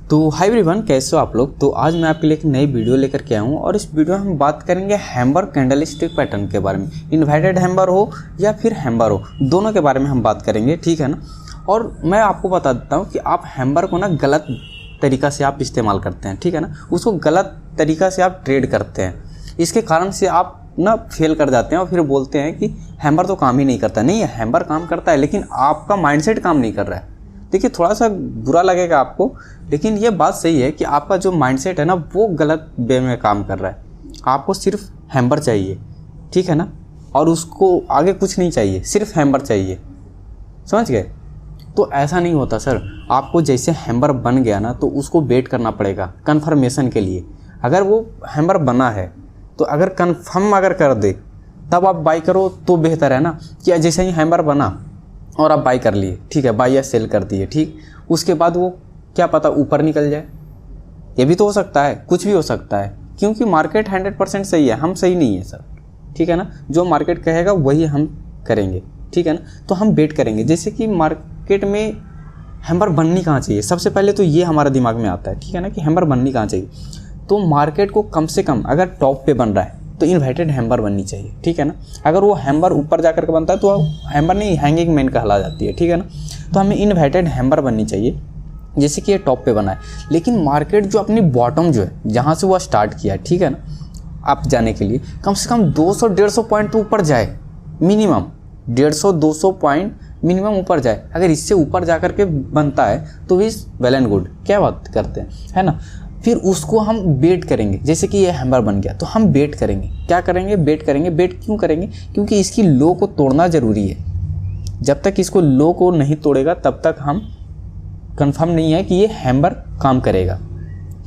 तो hi everyone, कैसे हो आप लोग। तो आज मैं आपके लिए एक नई वीडियो लेकर के आया हूँ और इस वीडियो में हम बात करेंगे हैम्बर कैंडलस्टिक पैटर्न के बारे में। इन्वर्टेड हैम्बर हो या फिर हैम्बर हो, दोनों के बारे में हम बात करेंगे, ठीक है ना। और मैं आपको बता देता हूँ कि आप हैम्बर को ना गलत तरीक़ा से आप इस्तेमाल करते हैं, ठीक है ना। उसको गलत तरीक़ा से आप ट्रेड करते हैं, इसके कारण से आप ना फेल कर जाते हैं और फिर बोलते हैं कि हैम्बर तो काम ही नहीं करता। नहीं, हैम्बर काम करता है, लेकिन आपका माइंडसेट काम नहीं कर रहा है। देखिए, थोड़ा सा बुरा लगेगा आपको, लेकिन ये बात सही है कि आपका जो माइंडसेट है ना, वो गलत वे में काम कर रहा है। आपको सिर्फ हैम्बर चाहिए, ठीक है ना, और उसको आगे कुछ नहीं चाहिए, सिर्फ हैम्बर चाहिए, समझ गए। तो ऐसा नहीं होता सर। आपको जैसे हैम्बर बन गया ना, तो उसको वेट करना पड़ेगा कन्फर्मेशन के लिए। अगर वो हैम्बर बना है तो अगर कन्फर्म अगर कर दे तब आप बाई करो तो बेहतर है ना, कि जैसे ही हैम्बर बना और आप बाई कर लिए, ठीक है, बाई या सेल कर दिए, ठीक। उसके बाद वो क्या पता ऊपर निकल जाए, ये भी तो हो सकता है, कुछ भी हो सकता है, क्योंकि मार्केट 100% सही है, हम सही नहीं है सर, ठीक है ना। जो मार्केट कहेगा वही हम करेंगे, ठीक है ना। तो हम वेट करेंगे। जैसे कि मार्केट में हैम्बर बननी कहाँ चाहिए, सबसे पहले तो ये हमारा दिमाग में आता है, ठीक है ना, कि हैम्बर बननी कहाँ चाहिए। तो मार्केट को कम से कम अगर टॉप पे बन रहा है तो इन्वर्टेड हैम्बर बननी चाहिए, ठीक है ना। अगर वो हैम्बर ऊपर जा कर के बनता है तो हैम्बर नहीं, हैंगिंग मैन कहला जाती है, ठीक है ना। तो हमें इन्वर्टेड हैम्बर बननी चाहिए, जैसे कि ये टॉप पे बना है। लेकिन मार्केट जो अपनी बॉटम जो है, जहाँ से वो स्टार्ट किया है, ठीक है ना, आप जाने के लिए कम से कम 200-150 पॉइंट तो ऊपर जाए, मिनिमम 150-200 पॉइंट मिनिमम ऊपर जाए। अगर इससे ऊपर जा कर के बनता है तो इज़ वेल एंड गुड, क्या बात करते हैं, है ना। फिर उसको हम वेट करेंगे। जैसे कि ये हैम्बर बन गया तो हम वेट करेंगे। क्या करेंगे? वेट करेंगे। वेट क्यों करेंगे? क्योंकि इसकी लो को तोड़ना ज़रूरी है। जब तक इसको लो को नहीं तोड़ेगा तब तक हम कंफर्म नहीं है कि ये हैम्बर काम करेगा,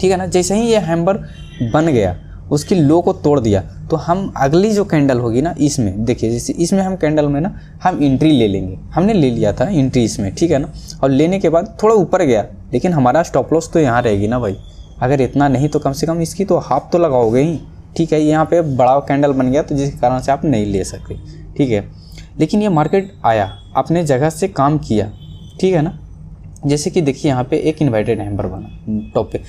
ठीक है ना। जैसे ही ये हैम्बर बन गया, उसकी लो को तोड़ दिया, तो हम अगली जो कैंडल होगी ना, इसमें देखिए, जैसे इसमें हम कैंडल में ना हम एंट्री ले लेंगे। हमने ले लिया था एंट्री इसमें, ठीक है ना। और लेने के बाद थोड़ा ऊपर गया, लेकिन हमारा स्टॉप लॉस तो यहाँ रहेगी ना भाई। अगर इतना नहीं तो कम से कम इसकी तो हाफ तो लगाओगे ही, ठीक है। यहाँ पे बड़ा कैंडल बन गया तो जिसके कारण से आप नहीं ले सकते, ठीक है। लेकिन ये मार्केट आया, अपने जगह से काम किया, ठीक है ना। जैसे कि देखिए, यहाँ पे एक इन्वर्टेड हैम्बर बना टॉप पे।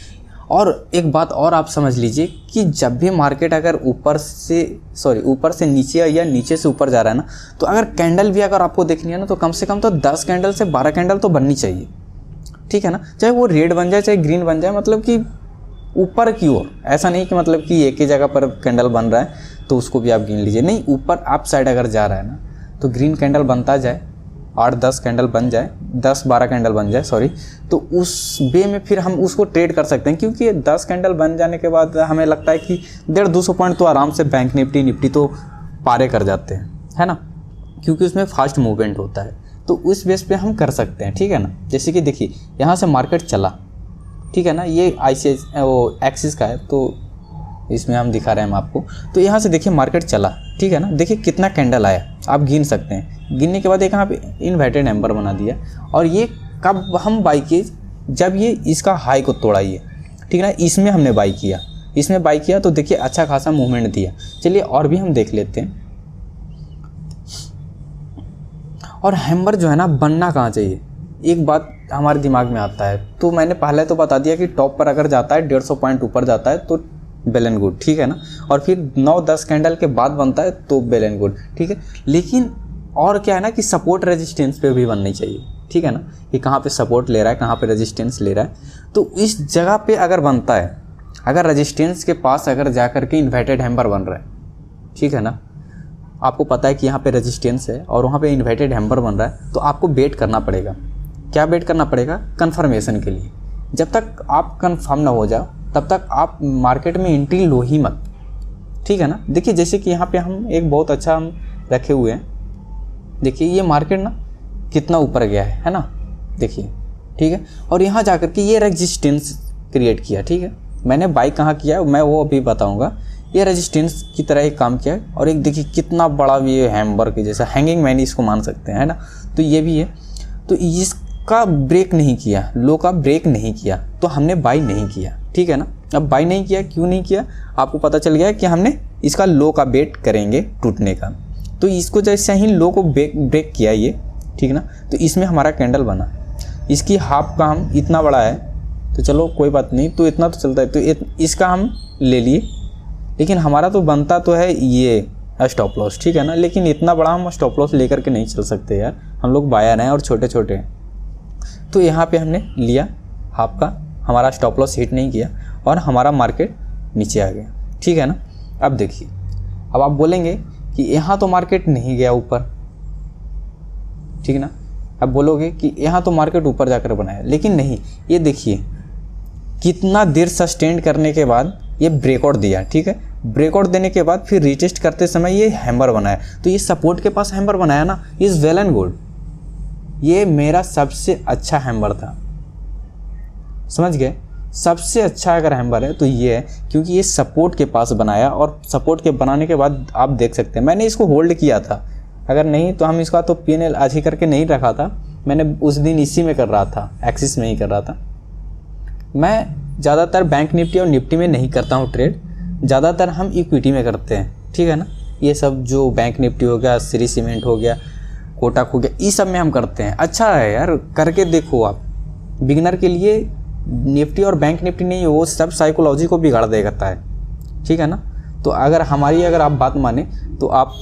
और एक बात और आप समझ लीजिए कि जब भी मार्केट अगर ऊपर से नीचे या नीचे से ऊपर जा रहा है ना, तो अगर कैंडल भी अगर आपको देखनी है ना, तो कम से कम तो 10 कैंडल से 12 कैंडल तो बननी चाहिए, ठीक है ना। चाहे वो रेड बन जाए चाहे ग्रीन बन जाए, मतलब कि ऊपर की ओर। ऐसा नहीं कि मतलब कि एक ही जगह पर कैंडल बन रहा है तो उसको भी आप गिन लीजिए, नहीं, ऊपर अप साइड अगर जा रहा है ना, तो ग्रीन कैंडल बनता जाए, 8-10 कैंडल बन जाए, 10-12 कैंडल बन जाए, तो उस वे में फिर हम उसको ट्रेड कर सकते हैं। क्योंकि 10 कैंडल बन जाने के बाद हमें लगता है कि 150-200 पॉइंट तो आराम से बैंक निफ्टी तो पारे कर जाते हैं, है ना, क्योंकि उसमें फास्ट मूवमेंट होता है। तो उस बेस पे हम कर सकते हैं, ठीक है ना। जैसे कि देखिए, यहाँ से मार्केट चला, ठीक है ना, ये एक्सिस का है, तो इसमें हम दिखा रहे हैं हम आपको। तो यहाँ से देखिए मार्केट चला, ठीक है ना। देखिए कितना कैंडल आया, आप गिन सकते हैं। गिनने के बाद एक यहाँ पे इन्वर्टेड हैम्बर बना दिया। और ये कब हम बाई किए? जब ये इसका हाई को तोड़ा, ये, ठीक है ना, इसमें हमने बाई किया। इसमें बाई किया तो देखिए अच्छा खासा मूवमेंट दिया। चलिए और भी हम देख लेते हैं। और हैम्बर जो है ना, बनना कहाँ चाहिए, एक बात हमारे दिमाग में आता है। तो मैंने पहले तो बता दिया कि टॉप पर अगर जाता है 150 पॉइंट ऊपर जाता है तो वेल एंड गुड, ठीक है ना। और फिर 9-10 कैंडल के बाद बनता है तो वेल एंड गुड, ठीक है। लेकिन और क्या है ना कि सपोर्ट रेजिस्टेंस पे भी बननी चाहिए, ठीक है ना, कि कहाँ पे सपोर्ट ले रहा है, कहाँ पे रेजिस्टेंस ले रहा है। तो इस जगह पे अगर बनता है, अगर रेजिस्टेंस के पास अगर जा कर के इन्वर्टेड हैम्बर बन रहा है, ठीक है ना, आपको पता है कि यहाँ पे रेजिस्टेंस है और वहाँ पे इन्वर्टेड हैम्बर बन रहा है, तो आपको वेट करना पड़ेगा। क्या वेट करना पड़ेगा? कन्फर्मेशन के लिए। जब तक आप कन्फर्म ना हो जाओ तब तक आप मार्केट में एंट्री लो ही मत, ठीक है ना। देखिए, जैसे कि यहाँ पे हम एक बहुत अच्छा हम रखे हुए हैं। देखिए ये मार्केट ना कितना ऊपर गया है ना, देखिए, ठीक है। और यहाँ जा कर के ये रेजिस्टेंस क्रिएट किया, ठीक है। मैंने बाई कहाँ किया मैं वो अभी बताऊँगा। ये रेजिस्टेंस की तरह एक काम किया है। और एक देखिए कितना बड़ा ये हैम्बर के जैसा, हैंगिंग मैन इसको मान सकते हैं, है ना। तो ये भी है। तो इसका ब्रेक नहीं किया, लो का ब्रेक नहीं किया, तो हमने बाई नहीं किया, ठीक है ना। अब बाई नहीं किया, क्यों नहीं किया, आपको पता चल गया कि हमने इसका लो का वेट करेंगे टूटने का। तो इसको जैसे ही लो को ब्रेक किया ये, ठीक है ना, तो इसमें हमारा कैंडल बना। इसकी हाफ का हम इतना बड़ा है, तो चलो कोई बात नहीं, तो इतना तो चलता है, तो इसका हम ले लिए, लेकिन हमारा तो बनता तो है ये स्टॉप लॉस, ठीक है ना। लेकिन इतना बड़ा हम स्टॉप लॉस लेकर के नहीं चल सकते यार, हम लोग बायर हैं और छोटे छोटे हैं। तो यहाँ पे हमने लिया हाफ का, हमारा स्टॉप लॉस हिट नहीं किया और हमारा मार्केट नीचे आ गया, ठीक है ना। अब देखिए, अब आप बोलेंगे कि यहाँ तो मार्केट नहीं गया ऊपर, ठीक है ना। अब बोलोगे कि यहाँ तो मार्केट ऊपर जाकर बनाया, लेकिन नहीं, ये देखिए कितना देर सस्टेन करने के बाद ये ब्रेकआउट दिया, ठीक है। ब्रेकआउट देने के बाद फिर रीटेस्ट करते समय ये हैमर बनाया, तो ये सपोर्ट के पास हैमर बनाया ना, इज़ वेल एंड गुड। ये मेरा सबसे अच्छा हैमर था, समझ गए। सबसे अच्छा अगर हैमर है तो ये है, क्योंकि ये सपोर्ट के पास बनाया और सपोर्ट के बनाने के बाद आप देख सकते हैं मैंने इसको होल्ड किया था। अगर नहीं तो हम इसका तो PNL आज ही करके नहीं रखा था, मैंने उस दिन इसी में कर रहा था, एक्सिस में ही कर रहा था। मैं ज़्यादातर बैंक निफ्टी और निफ्टी में नहीं करता हूँ ट्रेड, ज़्यादातर हम इक्विटी में करते हैं, ठीक है ना। ये सब जो बैंक निफ्टी हो गया, श्री सीमेंट हो गया, कोटक हो गया, इस सब में हम करते हैं। अच्छा है यार, करके देखो आप। बिगिनर के लिए निफ्टी और बैंक निफ्टी नहीं, वो सब साइकोलॉजी को बिगाड़ देता है, ठीक है ना। तो अगर आप बात माने तो आप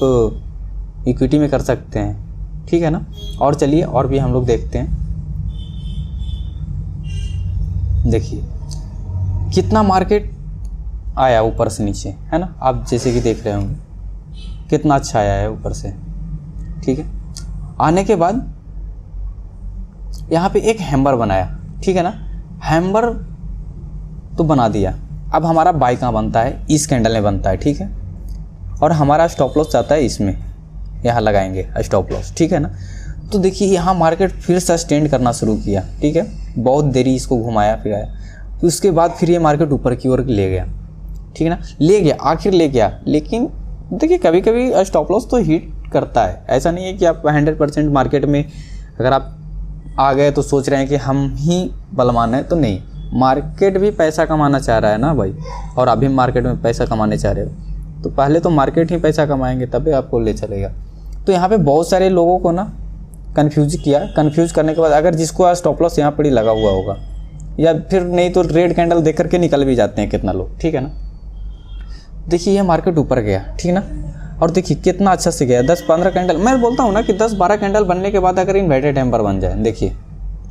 इक्विटी में कर सकते हैं, ठीक है ना। और चलिए और भी हम लोग देखते हैं। देखिए कितना मार्केट आया ऊपर से नीचे, है ना। आप जैसे कि देख रहे होंगे कितना अच्छा आया है ऊपर से, ठीक है। आने के बाद यहाँ पे एक हैमर बनाया, ठीक है ना। हैमर तो बना दिया, अब हमारा बाय कहाँ बनता है, इस कैंडल में बनता है, ठीक है। और हमारा स्टॉप लॉस चाहता है इसमें, यहाँ लगाएंगे स्टॉप लॉस, ठीक है ना। तो देखिए यहाँ मार्केट फिर सस्टेन करना शुरू किया, ठीक है। बहुत देरी इसको घुमाया फिर आया, तो उसके बाद फिर ये मार्केट ऊपर की ओर ले गया, ठीक है ना। ले गया, आखिर ले गया। लेकिन देखिए कभी कभी स्टॉप लॉस तो हिट करता है, ऐसा नहीं है कि आप 100% मार्केट में अगर आप आ गए तो सोच रहे हैं कि हम ही बलवान हैं, तो नहीं, मार्केट भी पैसा कमाना चाह रहा है ना भाई, और अभी मार्केट में पैसा कमाने चाह रहे हो तो पहले तो मार्केट ही पैसा कमाएंगे तभी आपको ले चलेगा। तो यहाँ पे बहुत सारे लोगों को ना कंफ्यूज किया, कंफ्यूज करने के बाद अगर जिसको आज स्टॉप लॉस यहाँ पर ही लगा हुआ होगा, या फिर नहीं तो रेड कैंडल देख करके निकल भी जाते हैं कितना लोग, ठीक है ना। देखिए ये मार्केट ऊपर गया, ठीक है ना, और देखिए कितना अच्छा से गया, 10-15 कैंडल। मैं बोलता हूँ ना कि 10-12 कैंडल बनने के बाद अगर इन्वर्टेड हैमर बन जाए, देखिए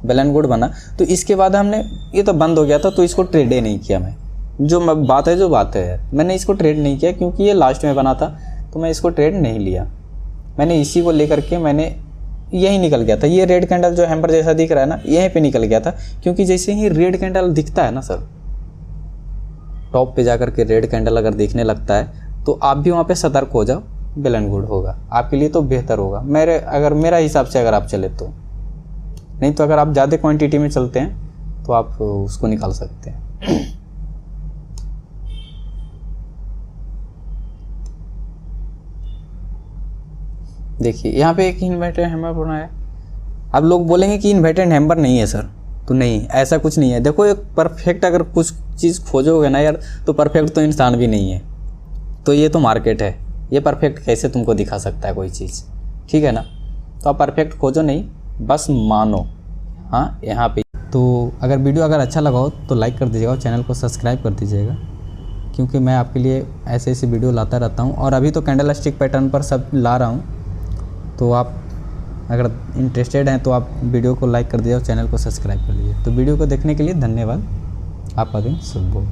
वेल एंड गुड बना, तो इसके बाद हमने, ये तो बंद हो गया था तो इसको ट्रेड ही नहीं किया। मैं जो बात है मैंने इसको ट्रेड नहीं किया, क्योंकि ये लास्ट में बना था तो मैं इसको ट्रेड नहीं लिया। मैंने इसी को लेकर के मैंने यही निकल गया था, ये रेड कैंडल जो हैमर जैसा दिख रहा है ना, यहीं पे निकल गया था। क्योंकि जैसे ही रेड कैंडल दिखता है ना सर, टॉप पे जाकर के रेड कैंडल अगर दिखने लगता है तो आप भी वहाँ पे सतर्क हो जाओ, वेल एंड गुड होगा आपके लिए, तो बेहतर होगा मेरा हिसाब से अगर आप चले तो। नहीं तो अगर आप ज़्यादा क्वांटिटी में चलते हैं तो आप उसको निकाल सकते हैं। देखिए यहाँ पे एक इन्वर्टेड हैमर बनाया। अब लोग बोलेंगे कि इन्वर्टेड हैमर नहीं है सर, तो नहीं, ऐसा कुछ नहीं है। देखो एक परफेक्ट अगर कुछ चीज़ खोजोगे ना यार, तो परफेक्ट तो इंसान भी नहीं है, तो ये तो मार्केट है, ये परफेक्ट कैसे तुमको दिखा सकता है कोई चीज़, ठीक है ना। तो आप परफेक्ट खोजो नहीं, बस मानो, हाँ यहाँ पे। तो अगर वीडियो अच्छा लगा हो तो लाइक कर दीजिएगा और चैनल को सब्सक्राइब कर दीजिएगा, क्योंकि मैं आपके लिए ऐसे ऐसे वीडियो लाता रहता हूँ। और अभी तो कैंडल स्टिक पैटर्न पर सब ला रहा हूँ, तो आप अगर इंटरेस्टेड हैं तो आप वीडियो को लाइक कर दीजिए और चैनल को सब्सक्राइब कर लीजिए। तो वीडियो को देखने के लिए धन्यवाद। आपका दिन शुभ हो।